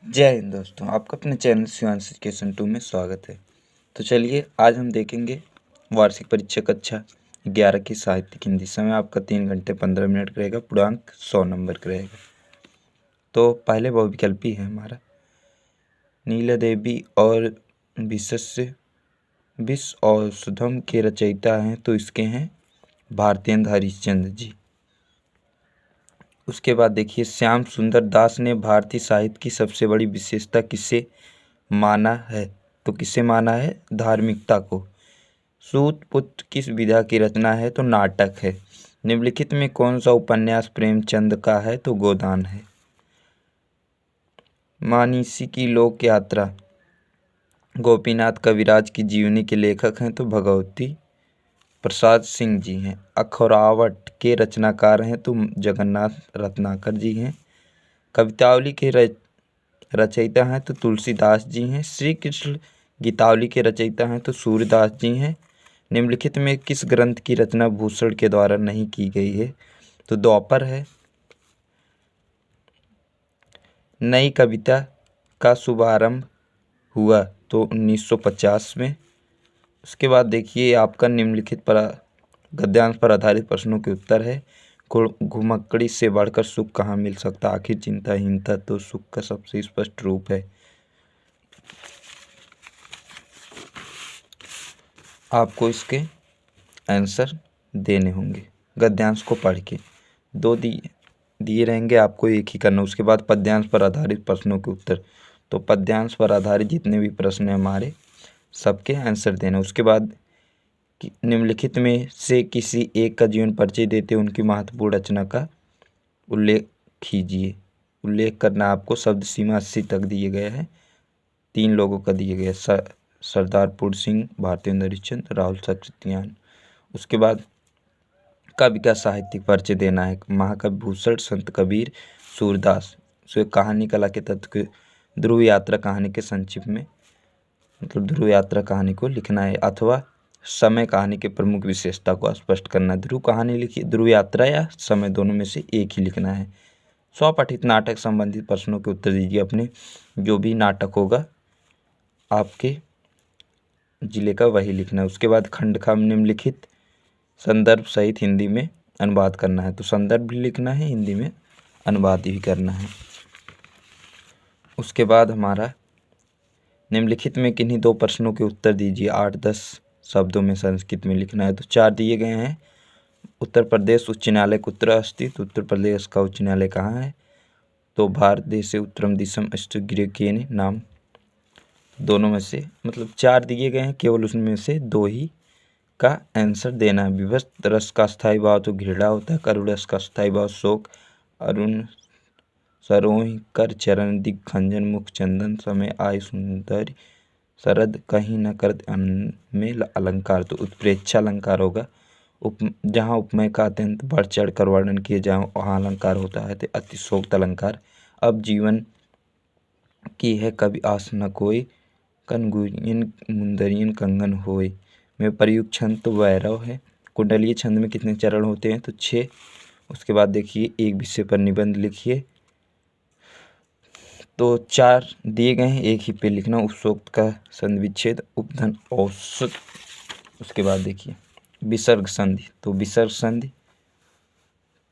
जय हिंद दोस्तों, आपका अपने चैनल शिवांश एजुकेशन 2 में स्वागत है। तो चलिए आज हम देखेंगे वार्षिक परीक्षा कक्षा 11 की साहित्यिक हिंदी। समय आपका 3 घंटे 15 मिनट का रहेगा। पूर्णांक 100 नंबर का रहेगा। तो पहले बहुविकल्पी है हमारा। नीला देवी और विश्व औषधम के रचयिता हैं तो इसके हैं भारतेंद्र हरिश्चंद्र जी। उसके बाद देखिए, श्याम सुंदर दास ने भारतीय साहित्य की सबसे बड़ी विशेषता किसे माना है? तो किसे माना है? धार्मिकता को। सूत पुत्र किस विधा की रचना है? तो नाटक है। निम्नलिखित में कौन सा उपन्यास प्रेमचंद का है? तो गोदान है। मानिसी की लोक यात्रा गोपीनाथ कविराज की जीवनी के लेखक हैं तो भगवती प्रसाद सिंह जी हैं। अखौरावट के रचनाकार हैं तो जगन्नाथ रत्नाकर जी हैं। कवितावली के रचयिता हैं तो तुलसीदास जी हैं। श्री कृष्ण गीतावली के रचयिता हैं तो सूरदास जी हैं। निम्नलिखित में किस ग्रंथ की रचना भूषण के द्वारा नहीं की गई है? तो द्वापर है। नई कविता का शुभारंभ हुआ तो 1950 में। उसके बाद देखिए, आपका निम्नलिखित पर गद्यांश पर आधारित प्रश्नों के उत्तर है। घुमक्कड़ी से बढ़कर सुख कहाँ मिल सकता? आखिर चिंताहीनता तो सुख का सबसे स्पष्ट रूप है। आपको इसके आंसर देने होंगे गद्यांश को पढ़ के। 2 दिए रहेंगे, आपको एक ही करना। उसके बाद पद्यांश पर आधारित प्रश्नों के उत्तर। तो पद्यांश पर आधारित जितने भी प्रश्न हैं हमारे, सबके आंसर देना। उसके बाद निम्नलिखित में से किसी एक का जीवन परिचय देते उनकी महत्वपूर्ण रचना का उल्लेख कीजिए। उल्लेख करना आपको। शब्द सीमा 80 तक दिए गए हैं। 3 लोगों का दिए गए, सरदार पुर सिंह, भारतेंद्र हरिश्चंद्र, राहुल सकृत्यान। उसके बाद कवि का साहित्यिक परिचय देना है। महाकवि भूषण, संत कबीर, सूरदास। कहानी कला के तत्व के ध्रुव यात्रा कहानी के संक्षिप्त में, मतलब ध्रुव यात्रा कहानी को लिखना है। अथवा समय कहानी के प्रमुख विशेषता को स्पष्ट करना। ध्रुव कहानी लिखिए, ध्रुव यात्रा या समय, दोनों में से एक ही लिखना है। स्वपठित नाटक संबंधित प्रश्नों के उत्तर दीजिए। अपने जो भी नाटक होगा आपके जिले का वही लिखना है। उसके बाद खंड का निम्नलिखित संदर्भ सहित हिंदी में अनुवाद करना है। तो संदर्भ भी लिखना है, हिंदी में अनुवाद भी करना है। उसके बाद हमारा निम्नलिखित में किन्हीं 2 प्रश्नों के उत्तर दीजिए। 8-10 शब्दों में संस्कृत में लिखना है। तो 4 दिए गए हैं। उत्तर प्रदेश उच्च न्यायालय कुत्र स्थित? उत्तर प्रदेश का उच्च न्यायालय कहाँ है? तो भारत देश उत्तरम दिशम अष्टगिरेकेन नाम। दोनों में से, मतलब 4 दिए गए हैं, केवल उसमें से 2 ही का आंसर देना है। विभस्त रस का स्थायी भाव तो घृणा होता है। करुण रस का स्थायी भाव शोक। अरुण सरोहि कर चरण दिग्खंजन मुख चंदन समय आय सुंदर शरद कहीं न कर में अलंकार। तो उत्प्रेक्षा अलंकार होगा। जहाँ उपमय का अत्यंत बढ़ चढ़ कर वर्णन किए जाए वहाँ अलंकार होता है तो अतिशोक्त अलंकार। अब जीवन की है कभी आस न कोई, कनगुयन मुंदरियन कंगन होय में प्रयुक्त छंद तो वैरव है। कुंडलीय छंद में कितने चरण होते हैं? तो 6। उसके बाद देखिए, एक विषय पर निबंध लिखिए। तो 4 दिए गए हैं, एक ही पे लिखना। उपसोक्त का संधि विच्छेद, उपधन, औसत। उसके बाद देखिए विसर्ग संधि। तो विसर्ग संधि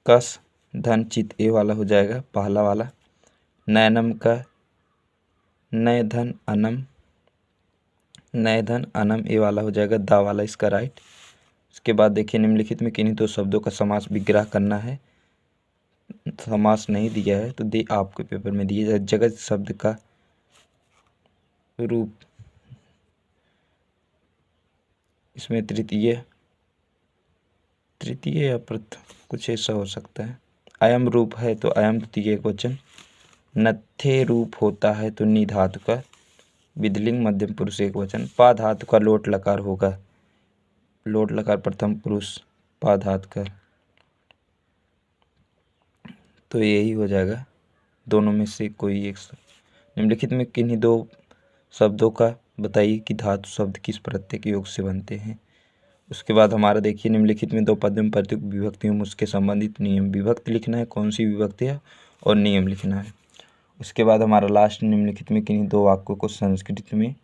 कस धन चित ए वाला हो जाएगा, पहला वाला। नैनम का नय धन अनम ए वाला हो जाएगा, दा वाला इसका राइट। उसके बाद देखिए, निम्नलिखित में किन्हीं 2 शब्दों का समास विग्रह करना है। समास नहीं दिया है तो दे आपके पेपर में दिया जाए। जगत शब्द का रूप, इसमें तृतीय या प्रथम कुछ ऐसा हो सकता है। अयम रूप है तो अयम द्वितीय एकवचन। नत्थे रूप होता है तो नि धातु का विधिलिंग मध्यम पुरुष एकवचन। पा धातु का लोट लकार होगा, लोट लकार प्रथम पुरुष पा धातु का। तो यही हो जाएगा, दोनों में से कोई एक। निम्नलिखित में किन्हीं 2 शब्दों का बताइए कि धातु शब्द किस प्रत्यय के योग से बनते हैं। उसके बाद हमारा देखिए, निम्नलिखित में 2 पद में प्रयुक्त विभक्तियों उसके संबंधित नियम। विभक्ति लिखना है, कौन सी विभक्ति है, और नियम लिखना है। उसके बाद हमारा लास्ट, निम्नलिखित में किन्हीं दो वाक्यों को संस्कृत में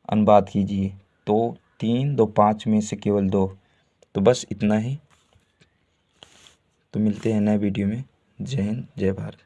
अनुवाद कीजिए। तो 3, 2, 5 में से केवल 2। तो बस इतना ही। तो मिलते हैं नए वीडियो में। जय हिंद, जय भारत।